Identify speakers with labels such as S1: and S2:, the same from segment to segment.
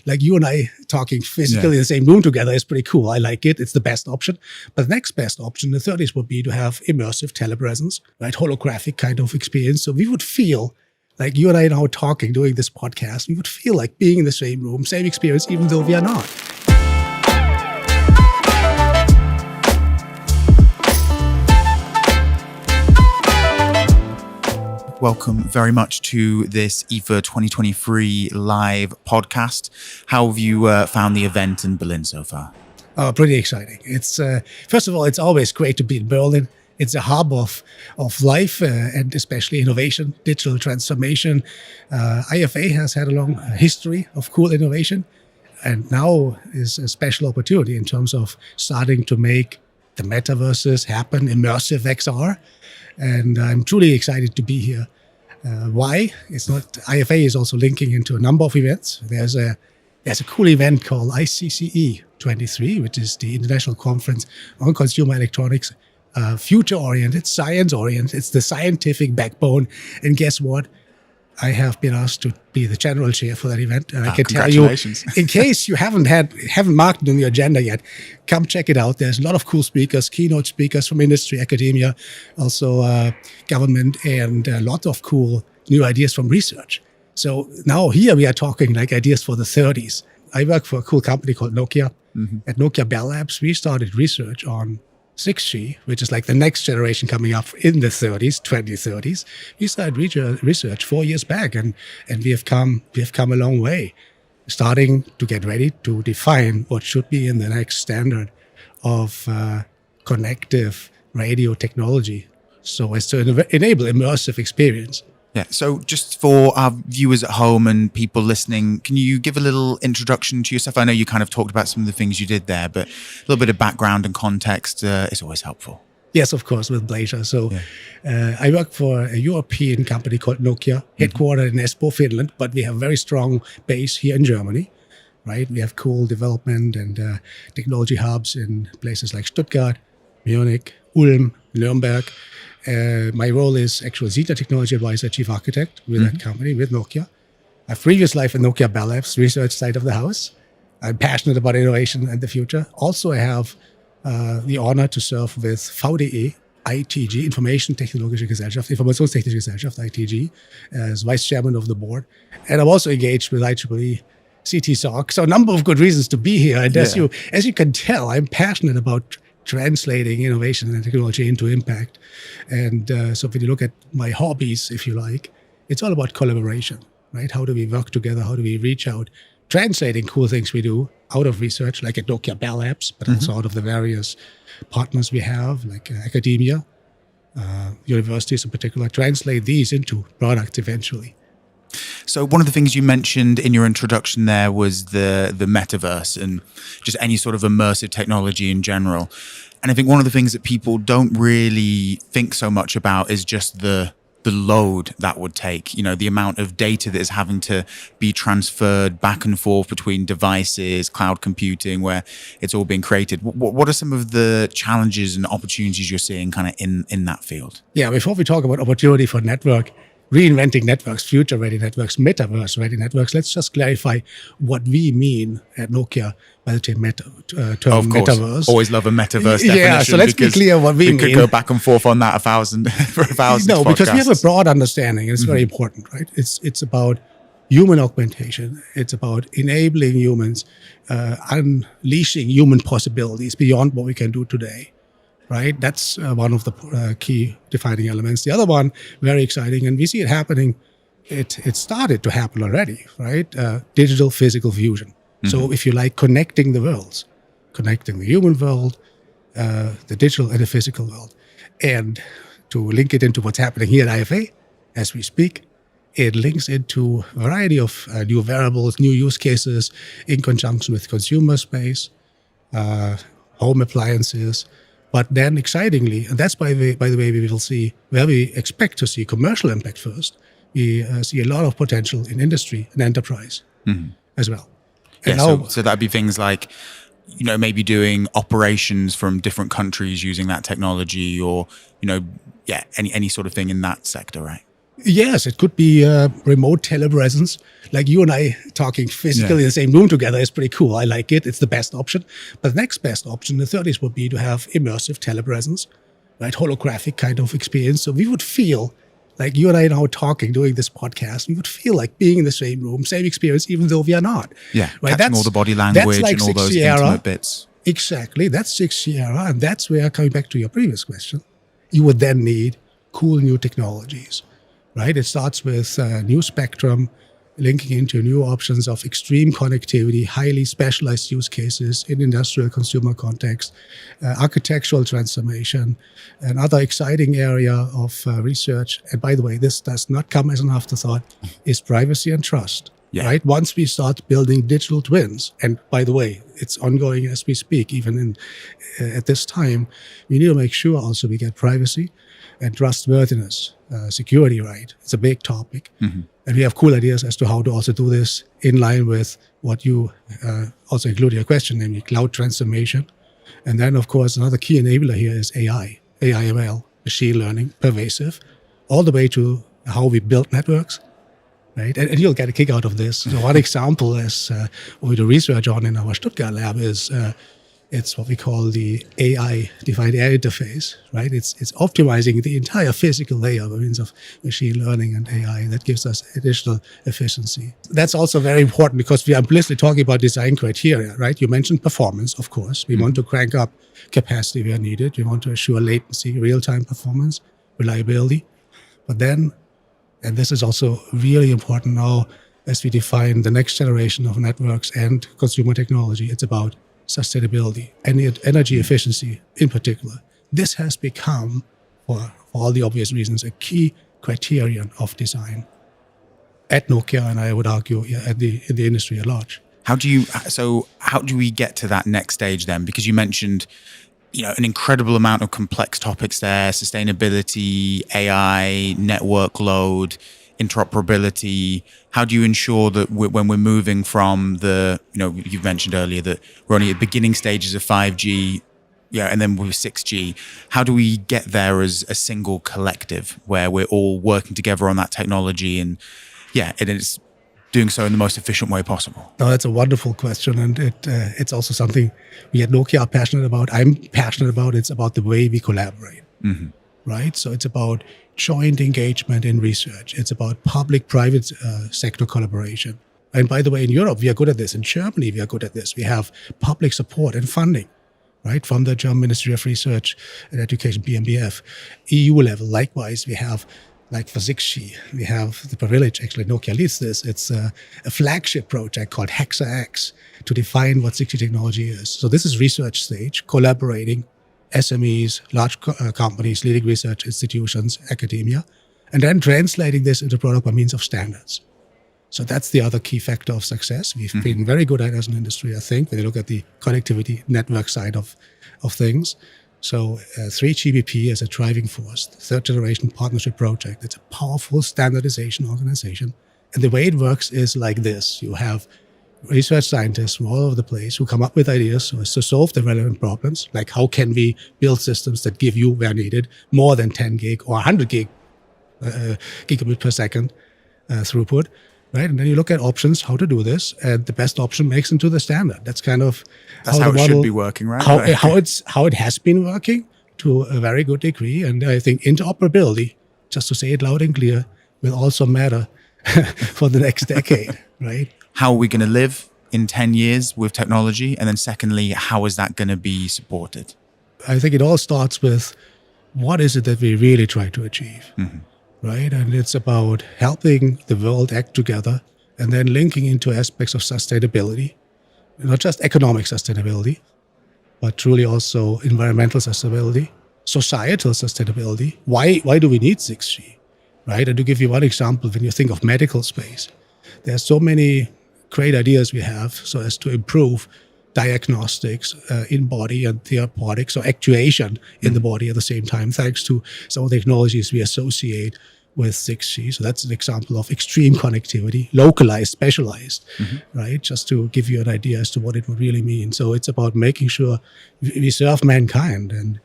S1: Like you and I talking physically in the same room together is pretty cool. I like it. It's the best option. But the next best option in the 30s would be to have immersive telepresence, right? Holographic kind of experience. So we would feel like you and I now talking, doing this podcast, we would feel like being in the same room, same experience, even though we are not.
S2: Welcome very much to this IFA 2023 live podcast. How have you found the event in Berlin so far?
S1: Oh, pretty exciting. It's first of all, it's always great to be in Berlin. It's a hub of life and especially innovation, digital transformation. IFA has had a long history of cool innovation, and now is a special opportunity in terms of starting to make the metaverses happen, immersive XR. And I'm truly excited to be here. Why? It's not IFA is also linking into a number of events. There's a cool event called ICCE 23, which is the International Conference on Consumer Electronics, future-oriented, science-oriented. It's the scientific backbone. And guess what? I have been asked to be the general chair for that event, and I can tell you, in case you haven't marked it on the agenda yet, come check it out. There's a lot of cool speakers, keynote speakers from industry, academia, also government, and a lot of cool new ideas from research. So now here we are talking like ideas for the 30s. I work for a cool company called Nokia. Mm-hmm. At Nokia Bell Labs, we started research on 6G, which is like the next generation coming up in the 2030s. We started research 4 years back, and we have come a long way, starting to get ready to define what should be in the next standard of connective radio technology, so as to enable immersive experience.
S2: Yeah. So just for our viewers at home and people listening, can you give a little introduction to yourself? I know you kind of talked about some of the things you did there, but a little bit of background and context is always helpful. Yes,
S1: of course, with pleasure. So I work for a European company called Nokia, headquartered in Espoo, Finland, but we have a very strong base here in Germany, right? We have cool development and technology hubs in places like Stuttgart, Munich, Ulm, Nuremberg. My role is actual Ziegler Technology Advisor, Chief Architect with that company, with Nokia. My previous life at Nokia Bell Labs, research side of the house. I'm passionate about innovation and the future. Also, I have the honor to serve with VDE, ITG, Informationstechnische Gesellschaft, ITG, as Vice Chairman of the Board. And I'm also engaged with IEEE CT-SOC. So a number of good reasons to be here. And as you can tell, I'm passionate about translating innovation and technology into impact. And so if you look at my hobbies, if you like, it's all about collaboration, right? How do we work together? How do we reach out, translating cool things we do out of research, like at Nokia Bell Labs, but also out of the various partners we have, like academia, universities in particular, translate these into products eventually.
S2: So one of the things you mentioned in your introduction there was the metaverse and just any sort of immersive technology in general. And I think one of the things that people don't really think so much about is just the load that would take, you know, the amount of data that is having to be transferred back and forth between devices, cloud computing, where it's all being created. What are some of the challenges and opportunities you're seeing kind of in that field?
S1: Yeah, before we talk about opportunity for reinventing networks, future-ready networks, metaverse-ready networks. Let's just clarify what we mean at Nokia by the term metaverse.
S2: Always love a metaverse definition.
S1: Yeah, so let's be clear what we mean.
S2: We could go back and forth on that for a thousand
S1: No, because we have a broad understanding, and it's very important, right? It's about human augmentation. It's about enabling humans, unleashing human possibilities beyond what we can do today. Right, that's one of the key defining elements. The other one, very exciting, and we see it happening. It started to happen already, right? Digital physical fusion. So if you like, connecting the worlds, connecting the human world, the digital and the physical world. And to link it into what's happening here at IFA as we speak, it links into a variety of new variables, new use cases in conjunction with consumer space, home appliances. But then excitingly, and that's by the way we will see where we expect to see commercial impact first, we see a lot of potential in industry and enterprise as well. And
S2: so that'd be things like, you know, maybe doing operations from different countries using that technology, or, you know, any sort of thing in that sector, right?
S1: Yes, it could be remote telepresence, like you and I talking physically in the same room together is pretty cool. I like it. It's the best option. But the next best option in the 30s would be to have immersive telepresence, right? Holographic kind of experience. So we would feel like you and I now talking, doing this podcast, we would feel like being in the same room, same experience, even though we are not.
S2: Yeah,
S1: right?
S2: catching all the body language
S1: like
S2: and all those
S1: 6G era.
S2: intimate bits.
S1: Exactly. That's 6G era. And that's where, coming back to your previous question, you would then need cool new technologies, right? It starts with new spectrum, linking into new options of extreme connectivity, highly specialized use cases in industrial consumer context, architectural transformation, another exciting area of research. And by the way, this does not come as an afterthought, is privacy and trust.
S2: Yeah.
S1: Right. Once we start building digital twins, and by the way, it's ongoing as we speak, even in at this time, we need to make sure also we get privacy and trustworthiness, security. Right. It's a big topic, and we have cool ideas as to how to also do this in line with what you also included in your question, namely cloud transformation, and then of course another key enabler here is AI, ML, machine learning, pervasive, all the way to how we build networks. Right, and you'll get a kick out of this. So one example is what we do research on in our Stuttgart lab is it's what we call the AI-defined air interface. Right, it's optimizing the entire physical layer by means of machine learning and AI that gives us additional efficiency. That's also very important because we are implicitly talking about design criteria. Right, you mentioned performance, of course. We want to crank up capacity where needed. We want to assure latency, real-time performance, reliability, but then. And this is also really important now as we define the next generation of networks and consumer technology. It's about sustainability and energy efficiency in particular. This has become, for all the obvious reasons, a key criterion of design at Nokia, and I would argue in the industry at large.
S2: How do we get to that next stage then? Because you mentioned an incredible amount of complex topics there: sustainability, AI, network load, interoperability. How do you ensure that when we're moving from you've mentioned earlier that we're only at beginning stages of 5G, and then with 6G, how do we get there as a single collective where we're all working together on that technology and it's doing so in the most efficient way possible?
S1: No, that's a wonderful question, and it's also something we at Nokia are passionate about. I'm passionate about. It's about the way we collaborate, right? So it's about joint engagement in research. It's about public-private sector collaboration. And by the way, in Europe, we are good at this. In Germany, we are good at this. We have public support and funding, right, from the German Ministry of Research and Education, BMBF. EU level, likewise, we have. Like for 6G, we have the privilege, actually Nokia leads this, it's a flagship project called HexaX to define what 6G technology is. So this is research stage, collaborating SMEs, large companies, leading research institutions, academia, and then translating this into product by means of standards. So that's the other key factor of success. We've been very good at it as an industry, I think, when you look at the connectivity network side of things. So 3GPP is a driving force, the third generation partnership project. It's a powerful standardization organization. And the way it works is like this. You have research scientists from all over the place who come up with ideas so as to solve the relevant problems, like how can we build systems that give you, where needed, more than 10 gig or 100 gigabit per second throughput. Right, and then you look at options, how to do this, and the best option makes into the standard. That's kind of
S2: how it should be working, right?
S1: How it has been working to a very good degree, and I think interoperability, just to say it loud and clear, will also matter for the next decade, right?
S2: How are we going to live in 10 years with technology, and then secondly, how is that going to be supported?
S1: I think it all starts with what is it that we really try to achieve. Right? And it's about helping the world act together and then linking into aspects of sustainability, not just economic sustainability, but truly also environmental sustainability, societal sustainability. Why do we need 6G? Right? And to give you one example, when you think of medical space, there are so many great ideas we have so as to improve diagnostics in body and therapeutics or actuation in the body at the same time, thanks to some of the technologies we associate with 6G. So that's an example of extreme connectivity, localized, specialized, right? Just to give you an idea as to what it would really mean. So it's about making sure we serve mankind and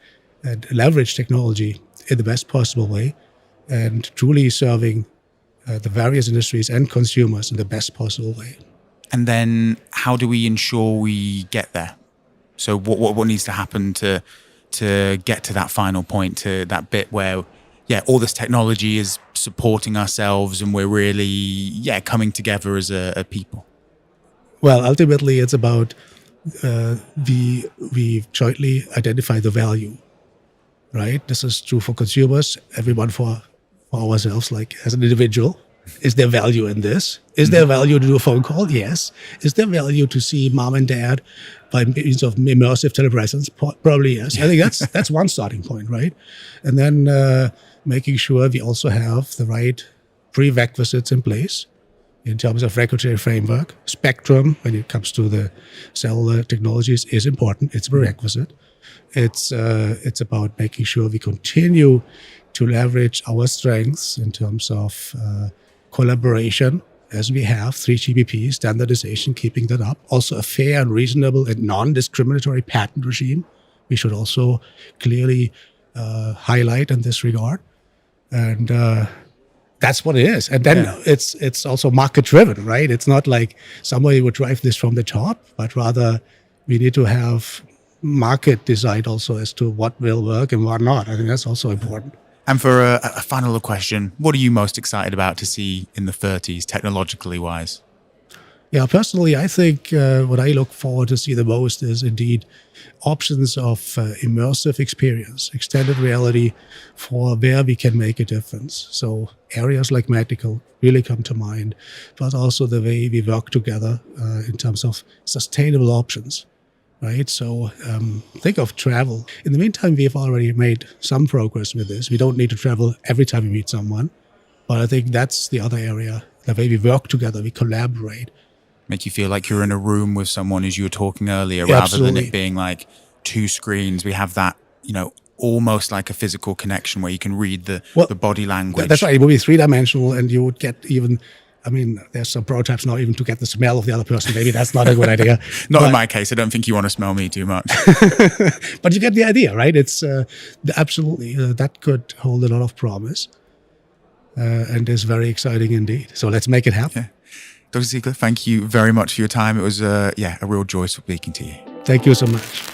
S1: leverage technology in the best possible way and truly serving the various industries and consumers in the best possible way.
S2: And then how do we ensure we get there? So what needs to happen to get to that final point, to that bit where, all this technology is supporting ourselves and we're really, coming together as a people?
S1: Well, ultimately, it's about we jointly identify the value, right? This is true for consumers, everyone for ourselves, like as an individual. Is there value in this? Is there value to do a phone call? Yes. Is there value to see mom and dad by means of immersive telepresence? Probably yes. I think that's one starting point, right? And then making sure we also have the right prerequisites in place in terms of regulatory framework. Spectrum, when it comes to the cellular technologies, is important. It's a prerequisite. It's about making sure we continue to leverage our strengths in terms of collaboration, as we have 3GPP, standardization, keeping that up. Also a fair and reasonable and non-discriminatory patent regime we should also clearly highlight in this regard. And that's what it is. And then it's also market-driven, right? It's not like somebody would drive this from the top, but rather we need to have market decide also as to what will work and what not. I think that's also important.
S2: And for a final question, what are you most excited about to see in the 30s, technologically wise?
S1: Yeah, personally, I think what I look forward to see the most is indeed options of immersive experience, extended reality for where we can make a difference. So areas like medical really come to mind, but also the way we work together in terms of sustainable options. Right. So think of travel. In the meantime, we have already made some progress with this. We don't need to travel every time we meet someone. But I think that's the other area, the way we work together, we collaborate.
S2: Make you feel like you're in a room with someone, as you were talking earlier,
S1: Yeah,
S2: rather
S1: absolutely.
S2: than it being like two screens. We have that, almost like a physical connection where you can read the body language.
S1: That's right. It would be three-dimensional and you would get even... I mean, there's some prototypes now even to get the smell of the other person. Maybe that's not a good idea.
S2: Not in my case. I don't think you want to smell me too much.
S1: But you get the idea, right? It's absolutely, that could hold a lot of promise and is very exciting indeed. So let's make it happen.
S2: Yeah. Dr. Ziegler, thank you very much for your time. It was, a real joy speaking to you.
S1: Thank you so much.